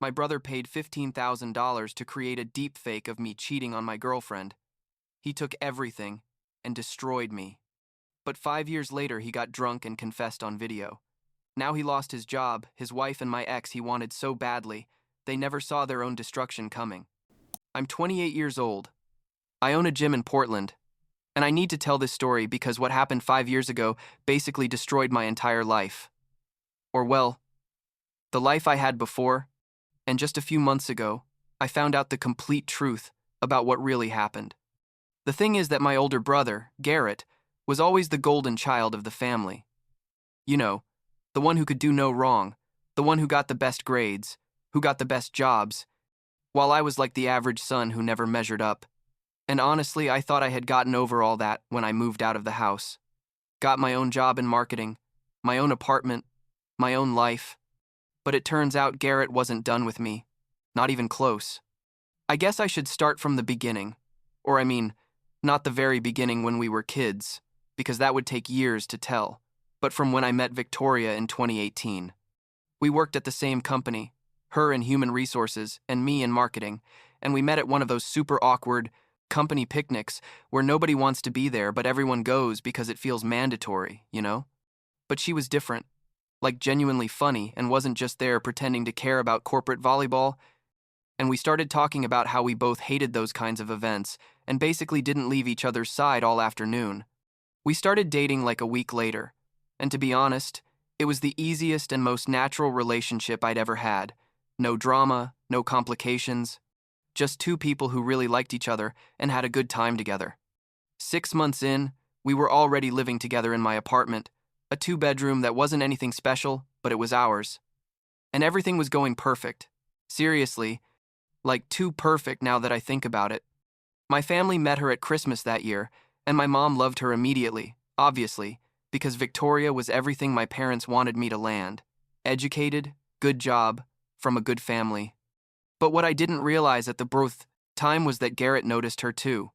My brother paid $15,000 to create a deepfake of me cheating on my girlfriend. He took everything and destroyed me. But 5 years later, he got drunk and confessed on video. Now he lost his job, his wife and my ex he wanted so badly, they never saw their own destruction coming. I'm 28 years old. I own a gym in Portland. And I need to tell this story because what happened 5 years ago basically destroyed my entire life. Or well, the life I had before, and just a few months ago, I found out the complete truth about what really happened. The thing is that my older brother, Garrett, was always the golden child of the family. You know, the one who could do no wrong, the one who got the best grades, who got the best jobs, while I was like the average son who never measured up. And honestly, I thought I had gotten over all that when I moved out of the house. Got my own job in marketing, my own apartment, my own life. But it turns out Garrett wasn't done with me. Not even close. I guess I should start from the beginning. Or I mean, not the very beginning when we were kids, because that would take years to tell, but from when I met Victoria in 2018. We worked at the same company, her in human resources and me in marketing, and we met at one of those super awkward company picnics where nobody wants to be there but everyone goes because it feels mandatory, you know? But she was different, like genuinely funny, and wasn't just there pretending to care about corporate volleyball. And we started talking about how we both hated those kinds of events and basically didn't leave each other's side all afternoon. We started dating like a week later, and to be honest, it was the easiest and most natural relationship I'd ever had. No drama, no complications. Just two people who really liked each other and had a good time together. 6 months in, we were already living together in my apartment, a 2-bedroom that wasn't anything special, but it was ours. And everything was going perfect. Seriously, like too perfect now that I think about it. My family met her at Christmas that year, and my mom loved her immediately, obviously, because Victoria was everything my parents wanted me to land. Educated, good job, from a good family. But what I didn't realize at the birth time was that Garrett noticed her too.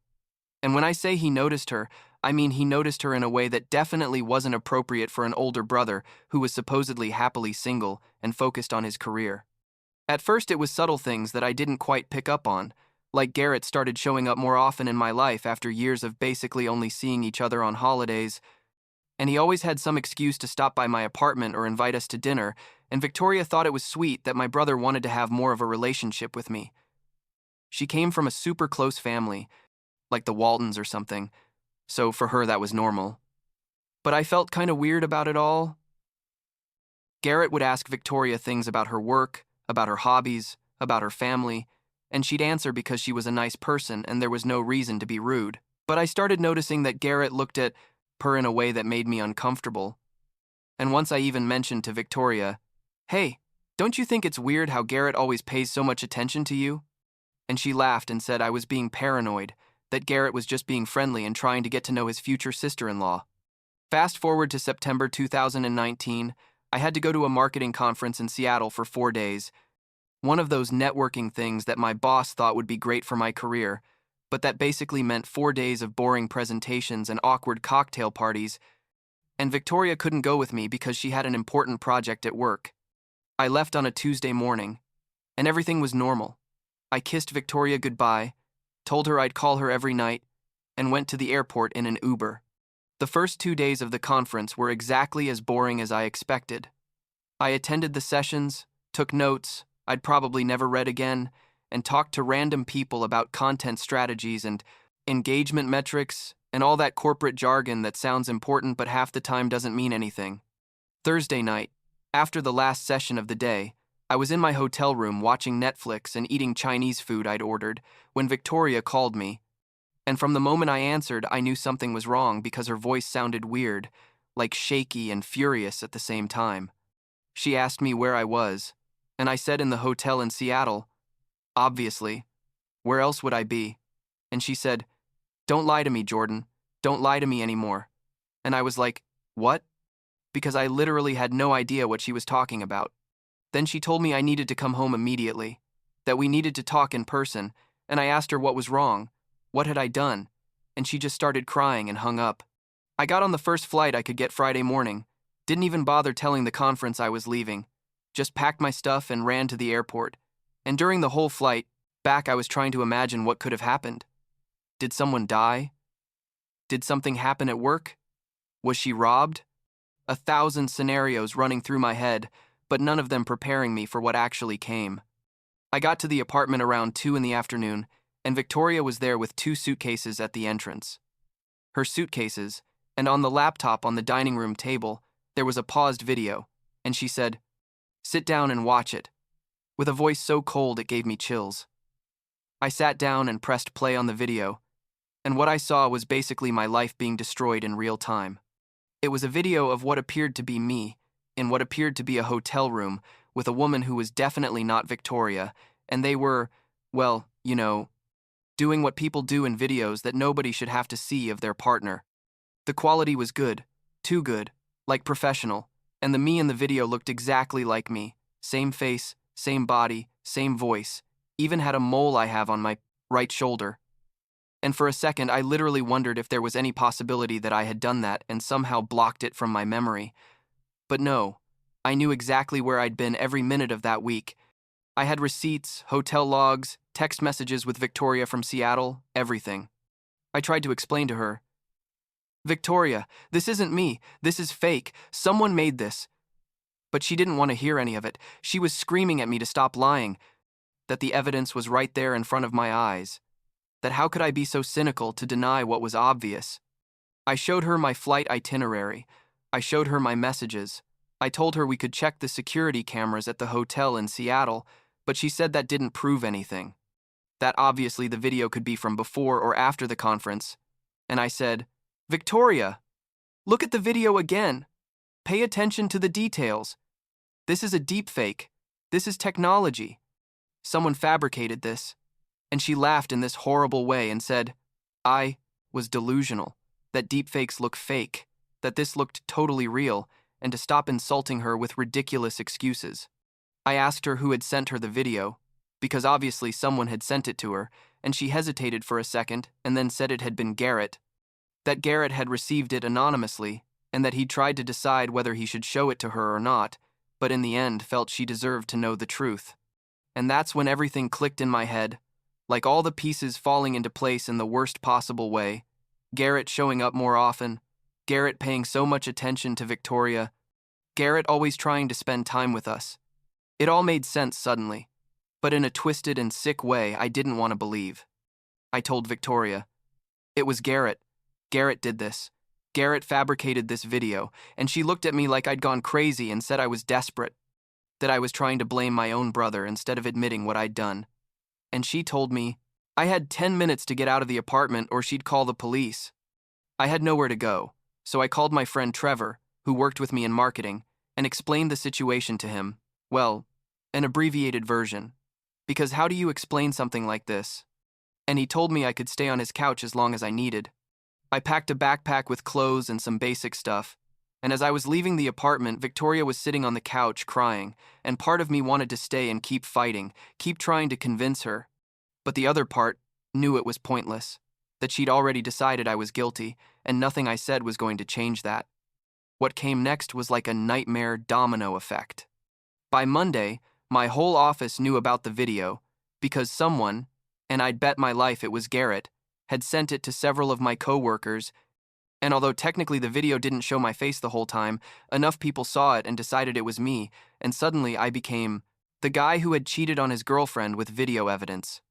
And when I say he noticed her, I mean he noticed her in a way that definitely wasn't appropriate for an older brother who was supposedly happily single and focused on his career. At first it was subtle things that I didn't quite pick up on, like Garrett started showing up more often in my life after years of basically only seeing each other on holidays, and he always had some excuse to stop by my apartment or invite us to dinner, and Victoria thought it was sweet that my brother wanted to have more of a relationship with me. She came from a super close family, like the Waltons or something, so for her that was normal. But I felt kind of weird about it all. Garrett would ask Victoria things about her work, about her hobbies, about her family, and she'd answer because she was a nice person and there was no reason to be rude. But I started noticing that Garrett looked at her in a way that made me uncomfortable. And once I even mentioned to Victoria, "Hey, don't you think it's weird how Garrett always pays so much attention to you?" And she laughed and said I was being paranoid, that Garrett was just being friendly and trying to get to know his future sister-in-law. Fast forward to September 2019, I had to go to a marketing conference in Seattle for 4 days. One of those networking things that my boss thought would be great for my career, but that basically meant 4 days of boring presentations and awkward cocktail parties, and Victoria couldn't go with me because she had an important project at work. I left on a Tuesday morning, and everything was normal. I kissed Victoria goodbye, told her I'd call her every night, and went to the airport in an Uber. The first 2 days of the conference were exactly as boring as I expected. I attended the sessions, took notes I'd probably never read again, and talked to random people about content strategies and engagement metrics and all that corporate jargon that sounds important but half the time doesn't mean anything. Thursday night, after the last session of the day, I was in my hotel room watching Netflix and eating Chinese food I'd ordered when Victoria called me. And from the moment I answered, I knew something was wrong because her voice sounded weird, like shaky and furious at the same time. She asked me where I was, and I said in the hotel in Seattle. Obviously. Where else would I be? And she said, "Don't lie to me, Jordan. Don't lie to me anymore." And I was like, "What?" Because I literally had no idea what she was talking about. Then she told me I needed to come home immediately, that we needed to talk in person, and I asked her what was wrong, what had I done, and she just started crying and hung up. I got on the first flight I could get Friday morning, didn't even bother telling the conference I was leaving, just packed my stuff and ran to the airport, And during the whole flight back, I was trying to imagine what could have happened. Did someone die? Did something happen at work? Was she robbed? 1,000 scenarios running through my head, but none of them preparing me for what actually came. I got to the apartment around 2 in the afternoon, and Victoria was there with 2 suitcases at the entrance. Her suitcases, and on the laptop on the dining room table, there was a paused video, and she said, "Sit down and watch it," with a voice so cold it gave me chills. I sat down and pressed play on the video, and what I saw was basically my life being destroyed in real time. It was a video of what appeared to be me, in what appeared to be a hotel room, with a woman who was definitely not Victoria, and they were, well, doing what people do in videos that nobody should have to see of their partner. The quality was good, too good, like professional, and the me in the video looked exactly like me. Same face, same body, same voice, even had a mole I have on my right shoulder. And for a second, I literally wondered if there was any possibility that I had done that and somehow blocked it from my memory. But no, I knew exactly where I'd been every minute of that week. I had receipts, hotel logs, text messages with Victoria from Seattle, everything. I tried to explain to her, "Victoria, this isn't me. This is fake. Someone made this." But she didn't want to hear any of it. She was screaming at me to stop lying, that the evidence was right there in front of my eyes, that how could I be so cynical to deny what was obvious? I showed her my flight itinerary. I showed her my messages. I told her we could check the security cameras at the hotel in Seattle, but she said that didn't prove anything. That obviously the video could be from before or after the conference. And I said, "Victoria, look at the video again. Pay attention to the details. This is a deepfake. This is technology. Someone fabricated this." And she laughed in this horrible way and said, I was delusional, that deepfakes look fake, that this looked totally real, and to stop insulting her with ridiculous excuses. I asked her who had sent her the video, because obviously someone had sent it to her, and she hesitated for a second and then said it had been Garrett, that Garrett had received it anonymously, and that he'd tried to decide whether he should show it to her or not, but in the end felt she deserved to know the truth. And that's when everything clicked in my head, like all the pieces falling into place in the worst possible way. Garrett showing up more often, Garrett paying so much attention to Victoria, Garrett always trying to spend time with us. It all made sense suddenly, but in a twisted and sick way I didn't want to believe. I told Victoria, "It was Garrett. Garrett did this. Garrett fabricated this video," and she looked at me like I'd gone crazy and said I was desperate, that I was trying to blame my own brother instead of admitting what I'd done. And she told me I had 10 minutes to get out of the apartment or she'd call the police. I had nowhere to go, so I called my friend Trevor, who worked with me in marketing, and explained the situation to him. Well, an abbreviated version. Because how do you explain something like this? And he told me I could stay on his couch as long as I needed. I packed a backpack with clothes and some basic stuff, and as I was leaving the apartment, Victoria was sitting on the couch crying, and part of me wanted to stay and keep fighting, keep trying to convince her. But the other part knew it was pointless, that she'd already decided I was guilty, and nothing I said was going to change that. What came next was like a nightmare domino effect. By Monday, my whole office knew about the video, because someone, and I'd bet my life it was Garrett, had sent it to several of my coworkers. And although technically the video didn't show my face the whole time, enough people saw it and decided it was me, and suddenly I became the guy who had cheated on his girlfriend with video evidence.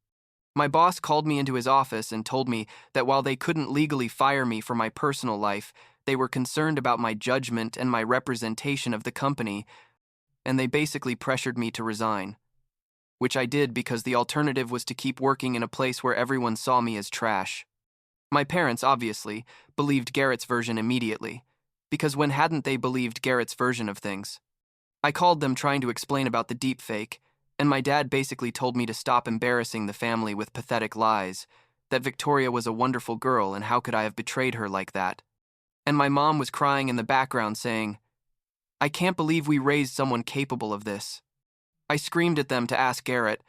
My boss called me into his office and told me that while they couldn't legally fire me for my personal life, they were concerned about my judgment and my representation of the company, and they basically pressured me to resign. Which I did because the alternative was to keep working in a place where everyone saw me as trash. My parents, obviously, believed Garrett's version immediately, because when hadn't they believed Garrett's version of things? I called them trying to explain about the deepfake, and my dad basically told me to stop embarrassing the family with pathetic lies, that Victoria was a wonderful girl and how could I have betrayed her like that? And my mom was crying in the background saying, "I can't believe we raised someone capable of this." I screamed at them to ask Garrett,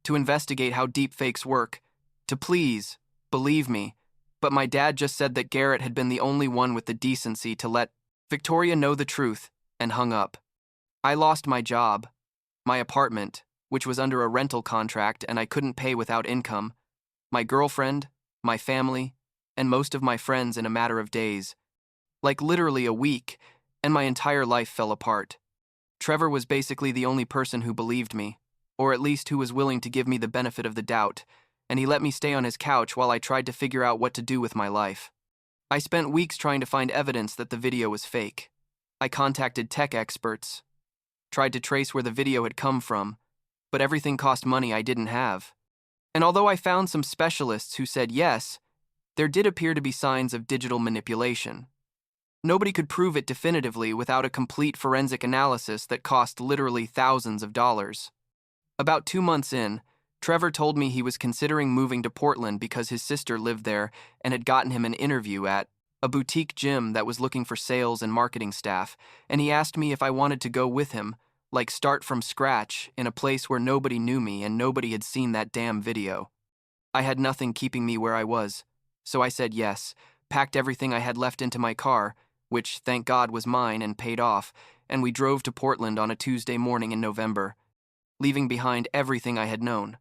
to investigate how deepfakes work, to please believe me. But my dad just said that Garrett had been the only one with the decency to let Victoria know the truth, and hung up. I lost my job, my apartment, which was under a rental contract and I couldn't pay without income, my girlfriend, my family, and most of my friends in a matter of days. Like literally a week, and my entire life fell apart. Trevor was basically the only person who believed me, or at least who was willing to give me the benefit of the doubt, and he let me stay on his couch while I tried to figure out what to do with my life. I spent weeks trying to find evidence that the video was fake. I contacted tech experts, tried to trace where the video had come from, but everything cost money I didn't have. And although I found some specialists who said yes, there did appear to be signs of digital manipulation. Nobody could prove it definitively without a complete forensic analysis that cost literally thousands of dollars. About 2 months in, Trevor told me he was considering moving to Portland because his sister lived there and had gotten him an interview at a boutique gym that was looking for sales and marketing staff, and he asked me if I wanted to go with him, like start from scratch in a place where nobody knew me and nobody had seen that damn video. I had nothing keeping me where I was, so I said yes, packed everything I had left into my car, which thank God was mine and paid off, and we drove to Portland on a Tuesday morning in November, leaving behind everything I had known.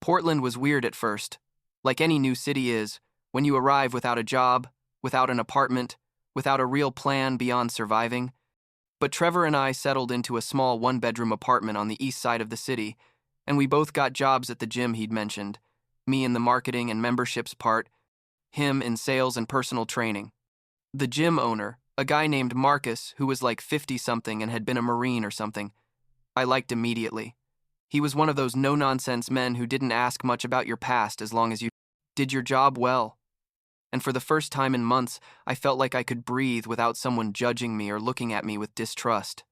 Portland was weird at first, like any new city is, when you arrive without a job, without an apartment, without a real plan beyond surviving. But Trevor and I settled into a small one-bedroom apartment on the east side of the city, and we both got jobs at the gym he'd mentioned, me in the marketing and memberships part, him in sales and personal training. The gym owner, a guy named Marcus, who was like 50-something and had been a Marine or something, I liked immediately. He was one of those no-nonsense men who didn't ask much about your past as long as you did your job well. And for the first time in months, I felt like I could breathe without someone judging me or looking at me with distrust.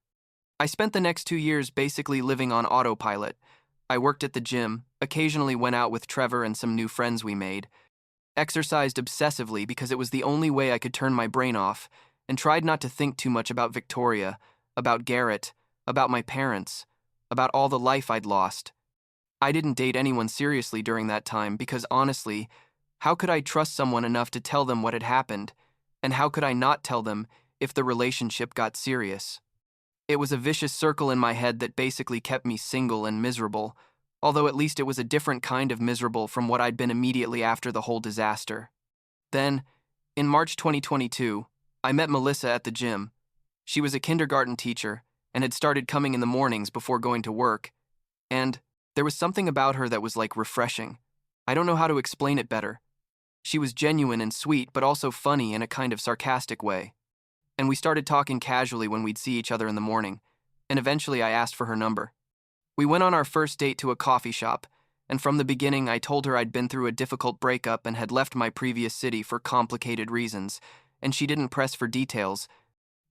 I spent the next 2 years basically living on autopilot. I worked at the gym, occasionally went out with Trevor and some new friends we made, exercised obsessively because it was the only way I could turn my brain off, and tried not to think too much about Victoria, about Garrett, about my parents, about all the life I'd lost. I didn't date anyone seriously during that time because honestly, how could I trust someone enough to tell them what had happened, and how could I not tell them if the relationship got serious? It was a vicious circle in my head that basically kept me single and miserable, although at least it was a different kind of miserable from what I'd been immediately after the whole disaster. Then, in March 2022, I met Melissa at the gym. She was a kindergarten teacher and had started coming in the mornings before going to work, and there was something about her that was like refreshing. I don't know how to explain it better. She was genuine and sweet, but also funny in a kind of sarcastic way. And we started talking casually when we'd see each other in the morning, and eventually I asked for her number. We went on our first date to a coffee shop, and from the beginning I told her I'd been through a difficult breakup and had left my previous city for complicated reasons, and she didn't press for details.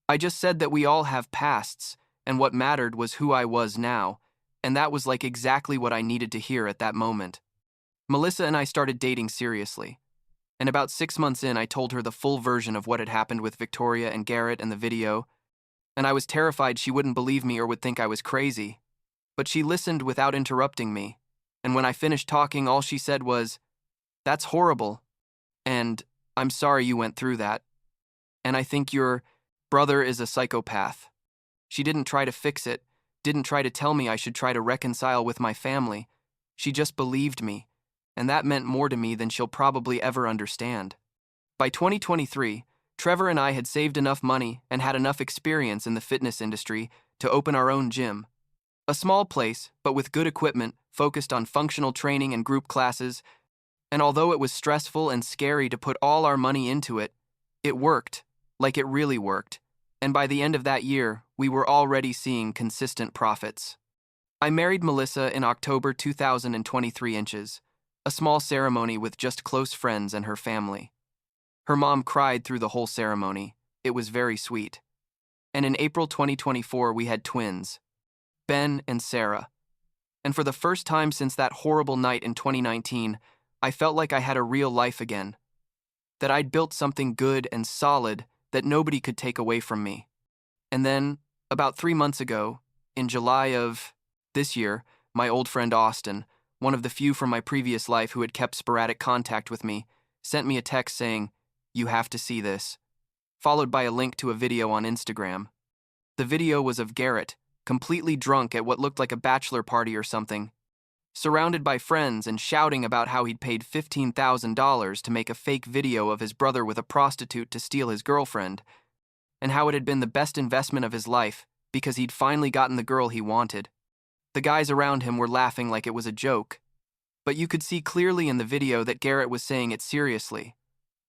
I just said that we all have pasts, and what mattered was who I was now, and that was like exactly what I needed to hear at that moment. Melissa and I started dating seriously. And about 6 months in, I told her the full version of what had happened with Victoria and Garrett and the video, and I was terrified she wouldn't believe me or would think I was crazy. But she listened without interrupting me, and when I finished talking, all she said was, "That's horrible, and I'm sorry you went through that. And I think your brother is a psychopath." She didn't try to fix it, didn't try to tell me I should try to reconcile with my family. She just believed me, and that meant more to me than she'll probably ever understand. By 2023, Trevor and I had saved enough money and had enough experience in the fitness industry to open our own gym. A small place, but with good equipment, focused on functional training and group classes, and although it was stressful and scary to put all our money into it, it worked, like it really worked, and by the end of that year, we were already seeing consistent profits. I married Melissa in October 2023 inches, a small ceremony with just close friends and her family. Her mom cried through the whole ceremony. It was very sweet. And in April 2024, we had twins, Ben and Sarah. And for the first time since that horrible night in 2019, I felt like I had a real life again. That I'd built something good and solid that nobody could take away from me. And then, about 3 months ago, in July of this year, my old friend Austin, one of the few from my previous life who had kept sporadic contact with me, sent me a text saying, "You have to see this," followed by a link to a video on Instagram. The video was of Garrett, completely drunk at what looked like a bachelor party or something, surrounded by friends and shouting about how he'd paid $15,000 to make a fake video of his brother with a prostitute to steal his girlfriend, and how it had been the best investment of his life because he'd finally gotten the girl he wanted. The guys around him were laughing like it was a joke, but you could see clearly in the video that Garrett was saying it seriously,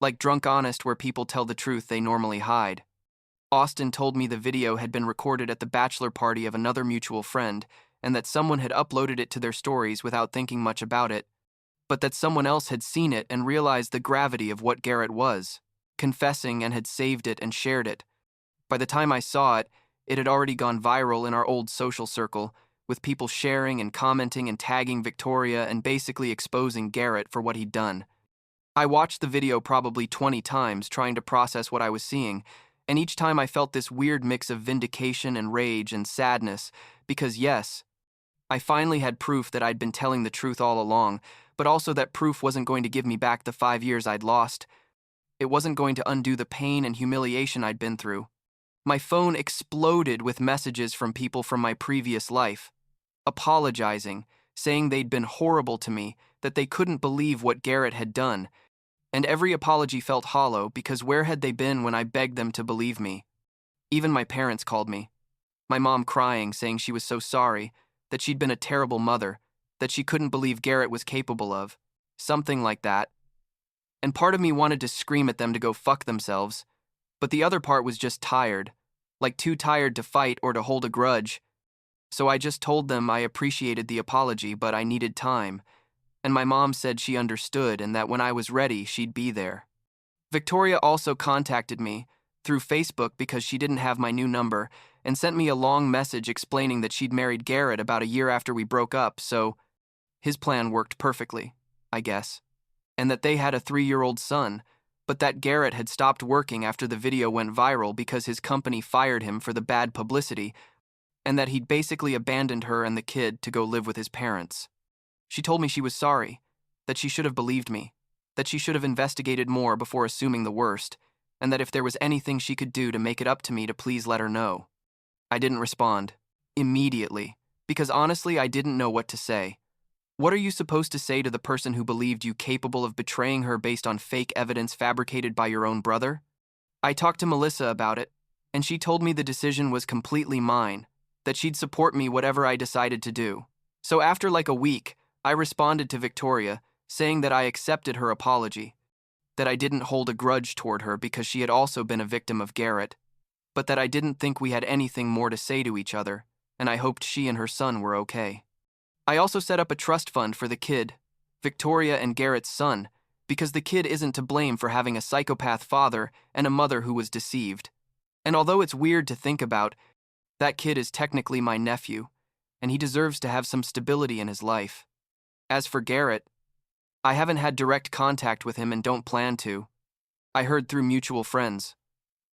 like drunk honest where people tell the truth they normally hide. Austin told me the video had been recorded at the bachelor party of another mutual friend, and that someone had uploaded it to their stories without thinking much about it, but that someone else had seen it and realized the gravity of what Garrett was, confessing, and had saved it and shared it. By the time I saw it, it had already gone viral in our old social circle, with people sharing and commenting and tagging Victoria and basically exposing Garrett for what he'd done. I watched the video probably 20 times trying to process what I was seeing, and each time I felt this weird mix of vindication and rage and sadness, because yes, I finally had proof that I'd been telling the truth all along, but also that proof wasn't going to give me back the 5 years I'd lost. It wasn't going to undo the pain and humiliation I'd been through. My phone exploded with messages from people from my previous life, apologizing, saying they'd been horrible to me, that they couldn't believe what Garrett had done, and every apology felt hollow because where had they been when I begged them to believe me? Even my parents called me. My mom crying, saying she was so sorry, that she'd been a terrible mother, that she couldn't believe Garrett was capable of, something like that. And part of me wanted to scream at them to go fuck themselves, but the other part was just tired, like too tired to fight or to hold a grudge. So I just told them I appreciated the apology, but I needed time, and my mom said she understood and that when I was ready, she'd be there. Victoria also contacted me through Facebook because she didn't have my new number and sent me a long message explaining that she'd married Garrett about a year after we broke up, so his plan worked perfectly, I guess, and that they had a 3-year-old son, but that Garrett had stopped working after the video went viral because his company fired him for the bad publicity, and that he'd basically abandoned her and the kid to go live with his parents. She told me she was sorry, that she should have believed me, that she should have investigated more before assuming the worst, and that if there was anything she could do to make it up to me to please let her know. I didn't respond, immediately, because honestly I didn't know what to say. What are you supposed to say to the person who believed you capable of betraying her based on fake evidence fabricated by your own brother? I talked to Melissa about it, and she told me the decision was completely mine, that she'd support me whatever I decided to do. So after like a week, I responded to Victoria, saying that I accepted her apology, that I didn't hold a grudge toward her because she had also been a victim of Garrett, but that I didn't think we had anything more to say to each other, and I hoped she and her son were okay. I also set up a trust fund for the kid, Victoria and Garrett's son, because the kid isn't to blame for having a psychopath father and a mother who was deceived. And although it's weird to think about, that kid is technically my nephew, and he deserves to have some stability in his life. As for Garrett, I haven't had direct contact with him and don't plan to. I heard through mutual friends.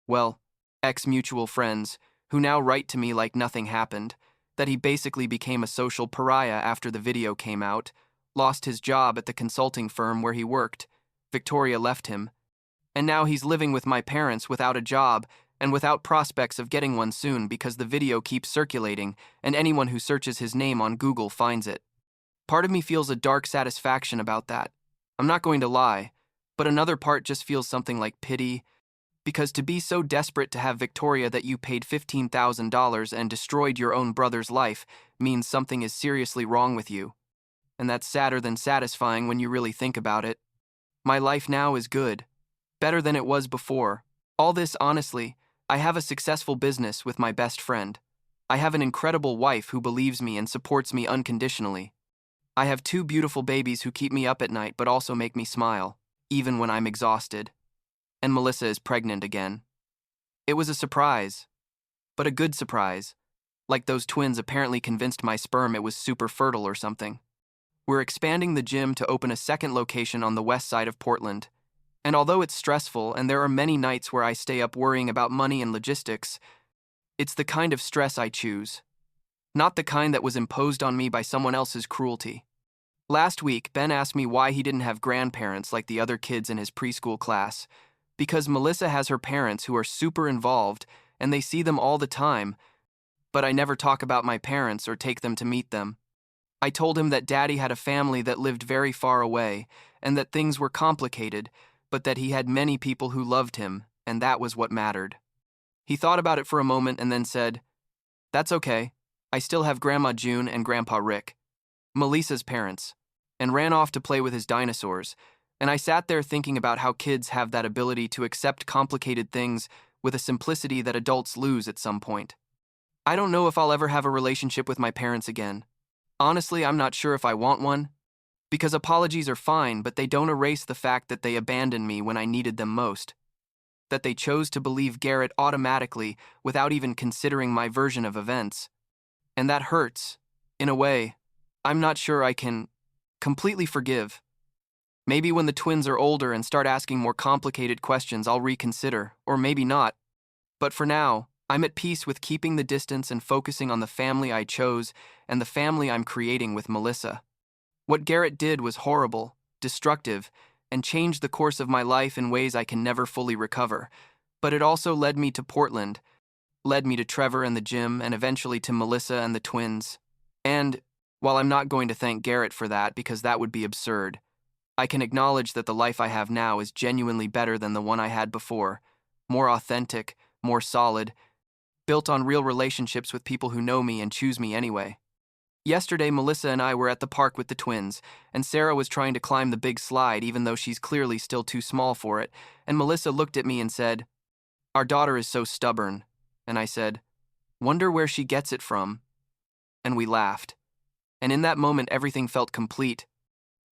Well, ex-mutual friends, who now write to me like nothing happened, that he basically became a social pariah after the video came out, lost his job at the consulting firm where he worked, Victoria left him, and now he's living with my parents without a job and without prospects of getting one soon because the video keeps circulating and anyone who searches his name on Google finds it. Part of me feels a dark satisfaction about that. I'm not going to lie, but another part just feels something like pity, because to be so desperate to have Victoria that you paid $15,000 and destroyed your own brother's life means something is seriously wrong with you. And that's sadder than satisfying when you really think about it. My life now is good, better than it was before. All this honestly, I have a successful business with my best friend. I have an incredible wife who believes me and supports me unconditionally. I have 2 beautiful babies who keep me up at night but also make me smile, even when I'm exhausted. And Melissa is pregnant again. It was a surprise, but a good surprise. Like those twins apparently convinced my sperm it was super fertile or something. We're expanding the gym to open a second location on the west side of Portland. And although it's stressful and there are many nights where I stay up worrying about money and logistics, it's the kind of stress I choose. Not the kind that was imposed on me by someone else's cruelty. Last week, Ben asked me why he didn't have grandparents like the other kids in his preschool class, because Melissa has her parents who are super involved and they see them all the time, but I never talk about my parents or take them to meet them. I told him that Daddy had a family that lived very far away, and that things were complicated, but that he had many people who loved him, and that was what mattered. He thought about it for a moment and then said, "That's okay. I still have Grandma June and Grandpa Rick, Melissa's parents," and ran off to play with his dinosaurs. And I sat there thinking about how kids have that ability to accept complicated things with a simplicity that adults lose at some point. I don't know if I'll ever have a relationship with my parents again. Honestly, I'm not sure if I want one, because apologies are fine, but they don't erase the fact that they abandoned me when I needed them most. That they chose to believe Garrett automatically without even considering my version of events. And that hurts. In a way, I'm not sure I can completely forgive. Maybe when the twins are older and start asking more complicated questions, I'll reconsider, or maybe not. But for now, I'm at peace with keeping the distance and focusing on the family I chose and the family I'm creating with Melissa. What Garrett did was horrible, destructive, and changed the course of my life in ways I can never fully recover. But it also led me to Portland, led me to Trevor and the gym, and eventually to Melissa and the twins. And, while I'm not going to thank Garrett for that because that would be absurd, I can acknowledge that the life I have now is genuinely better than the one I had before, more authentic, more solid, built on real relationships with people who know me and choose me anyway. Yesterday, Melissa and I were at the park with the twins, and Sarah was trying to climb the big slide even though she's clearly still too small for it, and Melissa looked at me and said, "Our daughter is so stubborn," and I said, "Wonder where she gets it from," and we laughed. And in that moment, everything felt complete.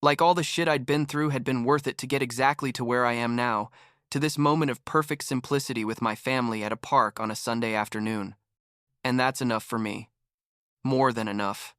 Like all the shit I'd been through had been worth it to get exactly to where I am now, to this moment of perfect simplicity with my family at a park on a Sunday afternoon. And that's enough for me. More than enough.